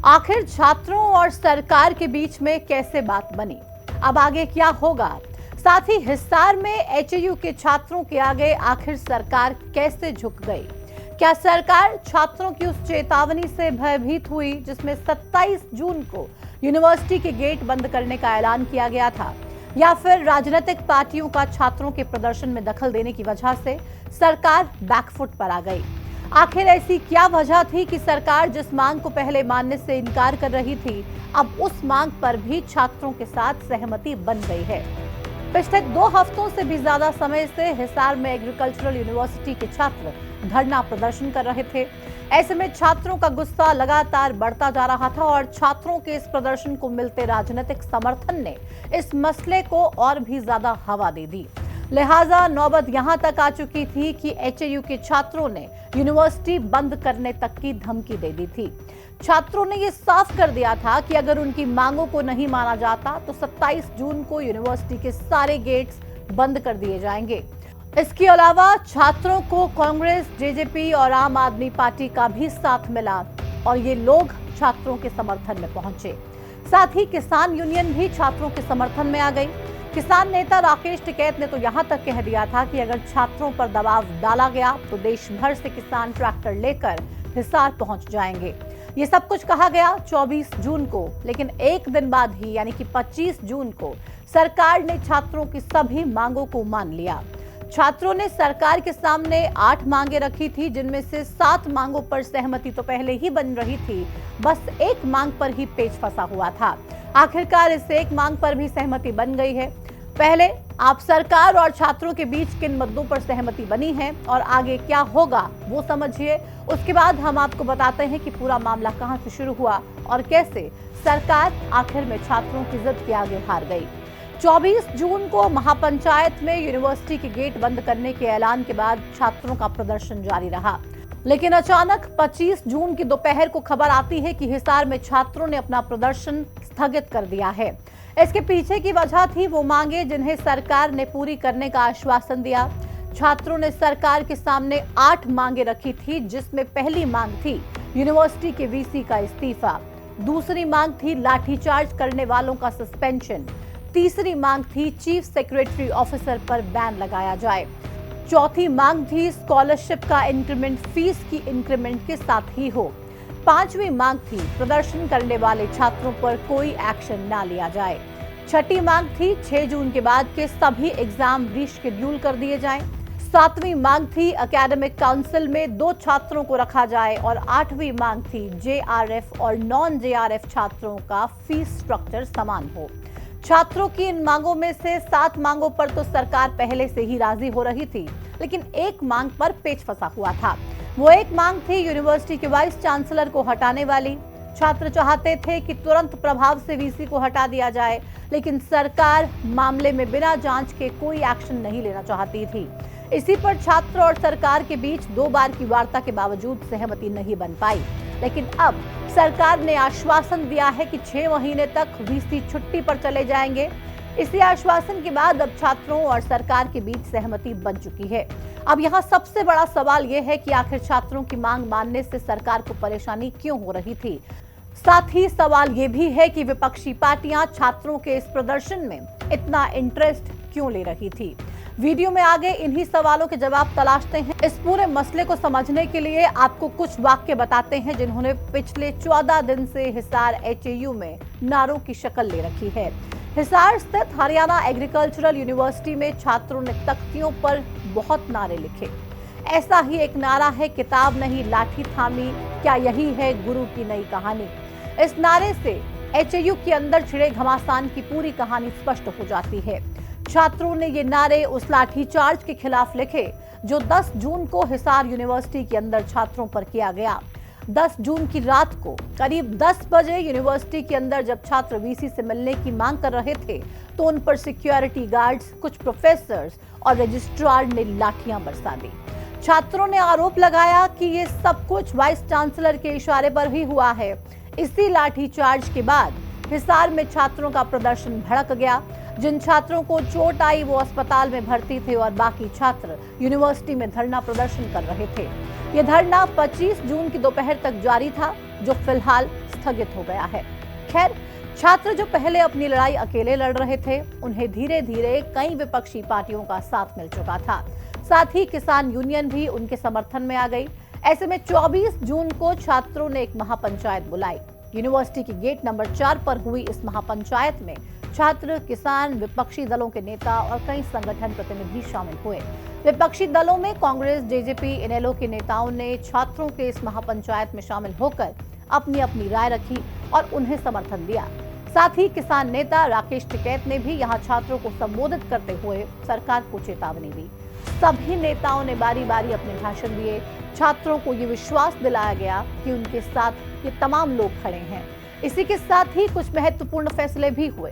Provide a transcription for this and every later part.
आखिर छात्रों और सरकार के बीच में कैसे बात बनी, अब आगे क्या होगा? साथ ही हिसार में एचएयू के छात्रों के आगे आखिर सरकार कैसे झुक गई? क्या सरकार छात्रों की उस चेतावनी से भयभीत हुई जिसमें 27 जून को यूनिवर्सिटी के गेट बंद करने का ऐलान किया गया था, या फिर राजनीतिक पार्टियों का छात्रों के प्रदर्शन में दखल देने की वजह से सरकार बैकफुट पर आ गई? आखिर ऐसी क्या वजह थी कि सरकार जिस मांग को पहले मानने से इनकार कर रही थी, अब उस मांग पर भी छात्रों के साथ सहमति बन गई है? पिछले 2 हफ्तों से भी ज्यादा समय से हिसार में एग्रीकल्चरल यूनिवर्सिटी के छात्र धरना प्रदर्शन कर रहे थे। ऐसे में छात्रों का गुस्सा लगातार बढ़ता जा रहा था और छात्रों के इस प्रदर्शन को मिलते राजनीतिक समर्थन ने इस मसले को और भी ज्यादा हवा दे दी। लिहाजा नौबत यहां तक आ चुकी थी कि एचएयू के छात्रों ने यूनिवर्सिटी बंद करने तक की धमकी दे दी थी। छात्रों ने यह साफ कर दिया था कि अगर उनकी मांगों को नहीं माना जाता तो 27 जून को यूनिवर्सिटी के सारे गेट्स बंद कर दिए जाएंगे। इसके अलावा छात्रों को कांग्रेस, जेजेपी और आम आदमी पार्टी का भी साथ मिला और ये लोग छात्रों के समर्थन में पहुंचे। साथ ही किसान यूनियन भी छात्रों के समर्थन में आ गई। किसान नेता राकेश टिकैत ने तो यहां तक कह दिया था कि अगर छात्रों पर दबाव डाला गया तो देश भर से किसान ट्रैक्टर लेकर हिसार पहुंच जाएंगे। ये सब कुछ कहा गया 24 जून को, लेकिन एक दिन बाद ही यानी कि 25 जून को सरकार ने छात्रों की सभी मांगों को मान लिया। छात्रों ने सरकार के सामने 8 मांगे रखी थी, जिनमें से 7 मांगों पर सहमति तो पहले ही बन रही थी, बस एक मांग पर ही पेच फंसा हुआ था। आखिरकार इस एक मांग पर भी सहमति बन गई है। पहले आप सरकार और छात्रों के बीच किन मुद्दों पर सहमति बनी है और आगे क्या होगा वो समझिए। उसके बाद हम आपको बताते हैं कि पूरा मामला कहां से शुरू हुआ और कैसे सरकार आखिर में छात्रों की जिद के आगे हार गई। 24 जून को महापंचायत में यूनिवर्सिटी के गेट बंद करने के ऐलान के बाद छात्रों का प्रदर्शन जारी रहा, लेकिन अचानक 25 जून की दोपहर को खबर आती है कि हिसार में छात्रों ने अपना प्रदर्शन स्थगित कर दिया है। इसके पीछे की वजह थी वो मांगे जिन्हें सरकार ने पूरी करने का आश्वासन दिया। छात्रों ने सरकार के सामने 8 मांगे रखी थी, जिसमें पहली मांग थी यूनिवर्सिटी के वीसी का इस्तीफा, दूसरी मांग थी लाठीचार्ज करने वालों का सस्पेंशन, तीसरी मांग थी चीफ सेक्रेटरी ऑफिसर पर बैन लगाया जाए, चौथी मांग थी स्कॉलरशिप का इंक्रीमेंट फीस की इंक्रीमेंट के साथ ही हो, पांचवी मांग थी प्रदर्शन करने वाले छात्रों पर कोई एक्शन ना लिया जाए, छठी मांग थी 6 जून के बाद के सभी एग्जाम रीशेड्यूल कर दिए जाएं, सातवीं मांग थी एकेडमिक काउंसिल में 2 छात्रों को रखा जाए और 8वीं मांग थी जेआरएफ और नॉन जेआरएफ छात्रों का फीस स्ट्रक्चर समान हो। छात्रों की इन मांगों में से 7 मांगों पर तो सरकार पहले से ही राजी हो रही थी, लेकिन एक मांग पर पेच फंसा हुआ था। वो एक मांग थी यूनिवर्सिटी के वाइस चांसलर को हटाने वाली। छात्र चाहते थे कि तुरंत प्रभाव से वीसी को हटा दिया जाए, लेकिन सरकार मामले में बिना जांच के कोई एक्शन नहीं लेना चाहती थी। इसी पर छात्र और सरकार के बीच 2 बार की वार्ता के बावजूद सहमति नहीं बन पाई, लेकिन अब सरकार ने आश्वासन दिया है कि 6 महीने तक वीसी छुट्टी पर चले जाएंगे। इसी आश्वासन के बाद अब छात्रों और सरकार के बीच सहमति बन चुकी है। अब यहाँ सबसे बड़ा सवाल यह है कि आखिर छात्रों की मांग मानने से सरकार को परेशानी क्यों हो रही थी। साथ ही सवाल ये भी है कि विपक्षी पार्टियां छात्रों के इस प्रदर्शन में इतना इंटरेस्ट क्यों ले रही थी। वीडियो में आगे इन्हीं सवालों के जवाब तलाशते हैं। इस पूरे मसले को समझने के लिए आपको कुछ वाक्य बताते हैं जिन्होंने पिछले 14 दिन से हिसार एचएयू में नारों की शक्ल ले रखी है। हिसार स्थित हरियाणा एग्रीकल्चरल यूनिवर्सिटी में छात्रों ने तख्तियों पर बहुत नारे लिखे। ऐसा ही एक नारा है, किताब नहीं लाठी थामी, क्या यही है गुरु की नई कहानी। इस नारे से एचएयू के अंदर छिड़े घमासान की पूरी कहानी स्पष्ट हो जाती है। छात्रों ने ये नारे उस लाठीचार्ज के खिलाफ लिखे जो 10 जून को हिसार यूनिवर्सिटी के अंदर छात्रों पर किया गया। 10 जून की रात को करीब 10 बजे यूनिवर्सिटी के अंदर जब छात्र वीसी से मिलने की मांग कर रहे थे तो उन पर सिक्योरिटी गार्ड्स, कुछ प्रोफेसर्स और रजिस्ट्रार ने लाठियां बरसा दी। छात्रों ने आरोप लगाया कि ये सब कुछ वाइस चांसलर के इशारे पर ही हुआ है। इसी लाठीचार्ज के बाद हिसार में छात्रों का प्रदर्शन भड़क गया। जिन छात्रों को चोट आई वो अस्पताल में भर्ती थे और बाकी छात्र यूनिवर्सिटी में धरना प्रदर्शन कर रहे थे। ये धरना 25 जून की दोपहर तक जारी था, जो फिलहाल स्थगित हो गया है। खैर, छात्र जो पहले अपनी लड़ाई अकेले लड़ रहे थे, उन्हें धीरे धीरे कई विपक्षी पार्टियों का साथ मिल चुका था। साथ ही किसान यूनियन भी उनके समर्थन में आ गई। ऐसे में 24 जून को छात्रों ने एक महापंचायत बुलाई। यूनिवर्सिटी की गेट नंबर 4 पर हुई इस महापंचायत में छात्र, किसान, विपक्षी दलों के नेता और कई संगठन प्रतिनिधि शामिल हुए। विपक्षी दलों में कांग्रेस, जेजेपी, इनेलो के नेताओं ने छात्रों के इस महापंचायत में शामिल होकर अपनी अपनी राय रखी और उन्हें समर्थन दिया। साथ ही किसान नेता राकेश टिकैत ने भी यहां छात्रों को संबोधित करते हुए सरकार को चेतावनी दी। सभी नेताओं ने बारी बारी अपने भाषण दिए। छात्रों को ये विश्वास दिलाया गया कि उनके साथ ये तमाम लोग खड़े हैं। इसी के साथ ही कुछ महत्वपूर्ण फैसले भी हुए।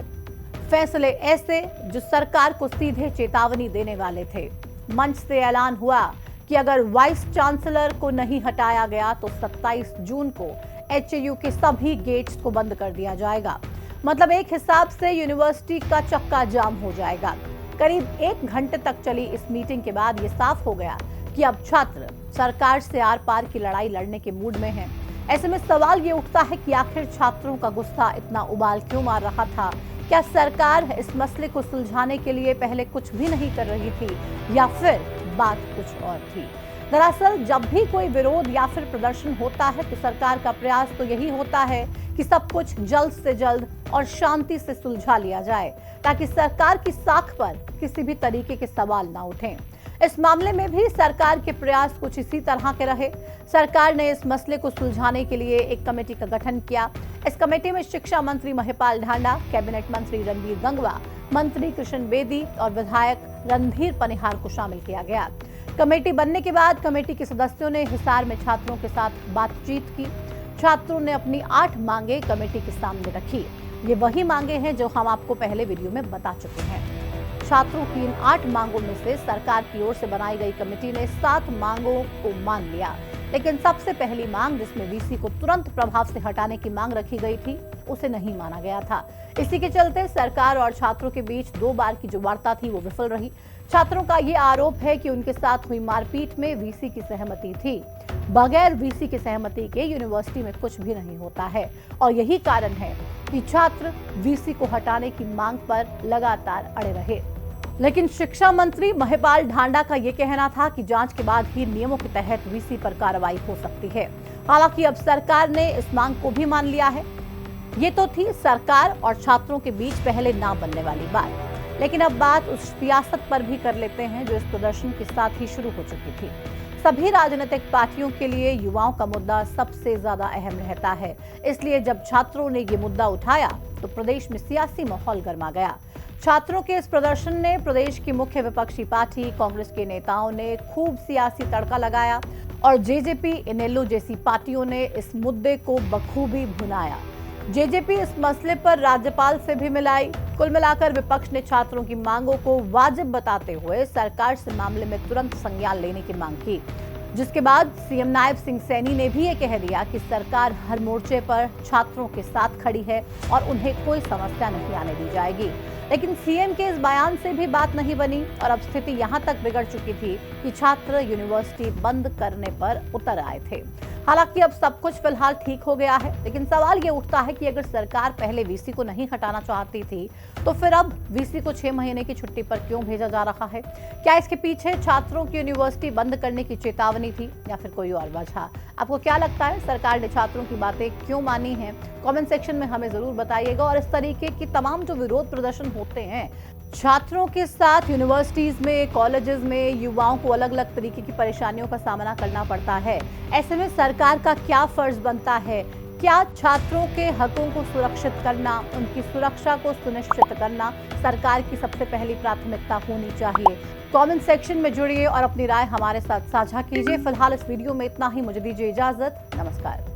फैसले ऐसे जो सरकार को सीधे चेतावनी देने वाले थे। मंच से ऐलान हुआ कि अगर वाइस चांसलर को नहीं हटाया गया तो 27 जून को एचयू के सभी गेट्स को बंद कर दिया जाएगा। मतलब एक हिसाब से यूनिवर्सिटी का चक्का जाम हो जाएगा। करीब 1 घंटे तक चली इस मीटिंग के बाद ये साफ हो गया कि अब छात्र सरकार से आर पार की लड़ाई लड़ने के मूड में हैं। ऐसे में सवाल ये उठता है कि आखिर छात्रों का गुस्सा इतना उबाल क्यों मार रहा था? क्या सरकार इस मसले को सुलझाने के लिए पहले कुछ भी नहीं कर रही थी या फिर बात कुछ और थी? दरअसल जब भी कोई विरोध या फिर प्रदर्शन होता है तो सरकार का प्रयास तो यही होता है कि सब कुछ जल्द से जल्द और शांति से सुलझा लिया जाए ताकि सरकार की साख पर किसी भी तरीके के सवाल ना उठें। इस मामले में भी सरकार के प्रयास कुछ इसी तरह के रहे। सरकार ने इस मसले को सुलझाने के लिए एक कमेटी का गठन किया। इस कमेटी में शिक्षा मंत्री महिपाल ढांडा, कैबिनेट मंत्री रणबीर गंगवा, मंत्री कृष्ण बेदी और विधायक रणधीर पनिहार को शामिल किया गया। कमेटी बनने के बाद कमेटी के सदस्यों ने हिसार में छात्रों के साथ बातचीत की। छात्रों ने अपनी 8 मांगे कमेटी के सामने रखी। ये वही मांगे हैं जो हम आपको पहले वीडियो में बता चुके हैं। छात्रों की इन 8 मांगों में से सरकार की ओर से बनाई गई कमेटी ने 7 मांगों को मान लिया, लेकिन सबसे पहली मांग जिसमें वीसी को तुरंत प्रभाव से हटाने की मांग रखी गई थी, उसे नहीं माना गया था। इसी के चलते सरकार और छात्रों के बीच 2 बार की जो वार्ता थी वो विफल रही। छात्रों का ये आरोप है कि उनके साथ हुई मारपीट में वीसी की सहमति थी। बगैर वीसी की सहमति के यूनिवर्सिटी में कुछ भी नहीं होता है और यही कारण है कि छात्र वीसी को हटाने की मांग पर लगातार अड़े रहे। लेकिन शिक्षा मंत्री महिपाल ढांडा का यह कहना था कि जांच के बाद ही नियमों के तहत वीसी पर कार्रवाई हो सकती है। हालांकि अब सरकार ने इस मांग को भी मान लिया है। ये तो थी सरकार और छात्रों के बीच पहले ना बनने वाली बात, लेकिन अब बात उस सियासत पर भी कर लेते हैं जो इस प्रदर्शन के साथ ही शुरू हो चुकी थी। सभी राजनीतिक पार्टियों के लिए युवाओं का मुद्दा सबसे ज्यादा अहम रहता है। इसलिए जब छात्रों ने ये मुद्दा उठाया तो प्रदेश में सियासी माहौल गर्मा गया। छात्रों के इस प्रदर्शन ने प्रदेश की मुख्य विपक्षी पार्टी कांग्रेस के नेताओं ने खूब सियासी तड़का लगाया और जेजेपी, इनेलो जैसी पार्टियों ने इस मुद्दे को बखूबी भुनाया। जेजेपी इस मसले पर राज्यपाल से भी मिलाई। कुल मिलाकर विपक्ष ने छात्रों की मांगों को वाजिब बताते हुए सरकार से मामले में तुरंत संज्ञान लेने की मांग की, जिसके बाद सीएम नायब सिंह सैनी ने भी ये कह दिया कि सरकार हर मोर्चे पर छात्रों के साथ खड़ी है और उन्हें कोई समस्या नहीं आने दी जाएगी। लेकिन सीएम के इस बयान से भी बात नहीं बनी और अब स्थिति यहां तक बिगड़ चुकी थी कि छात्र यूनिवर्सिटी बंद करने पर उतर आए थे। हालांकि अब सब कुछ फिलहाल ठीक हो गया है, लेकिन सवाल ये उठता है कि अगर सरकार पहले वीसी को नहीं हटाना चाहती थी तो फिर अब वीसी को 6 महीने की छुट्टी पर क्यों भेजा जा रहा है? क्या इसके पीछे छात्रों की यूनिवर्सिटी बंद करने की चेतावनी थी या फिर कोई और वजह? आपको क्या लगता है, सरकार ने छात्रों की बातें क्यों मानी हैं? कमेंट सेक्शन में हमें जरूर बताइएगा। और इस तरीके की तमाम जो विरोध प्रदर्शन होते हैं छात्रों के साथ यूनिवर्सिटीज में, कॉलेजेस में युवाओं को अलग अलग तरीके की परेशानियों का सामना करना पड़ता है। ऐसे में सरकार का क्या फर्ज बनता है? क्या छात्रों के हकों को सुरक्षित करना, उनकी सुरक्षा को सुनिश्चित करना सरकार की सबसे पहली प्राथमिकता होनी चाहिए? कमेंट सेक्शन में जुड़िए और अपनी राय हमारे साथ साझा कीजिए। फिलहाल इस वीडियो में इतना ही। मुझे दीजिए इजाजत। नमस्कार।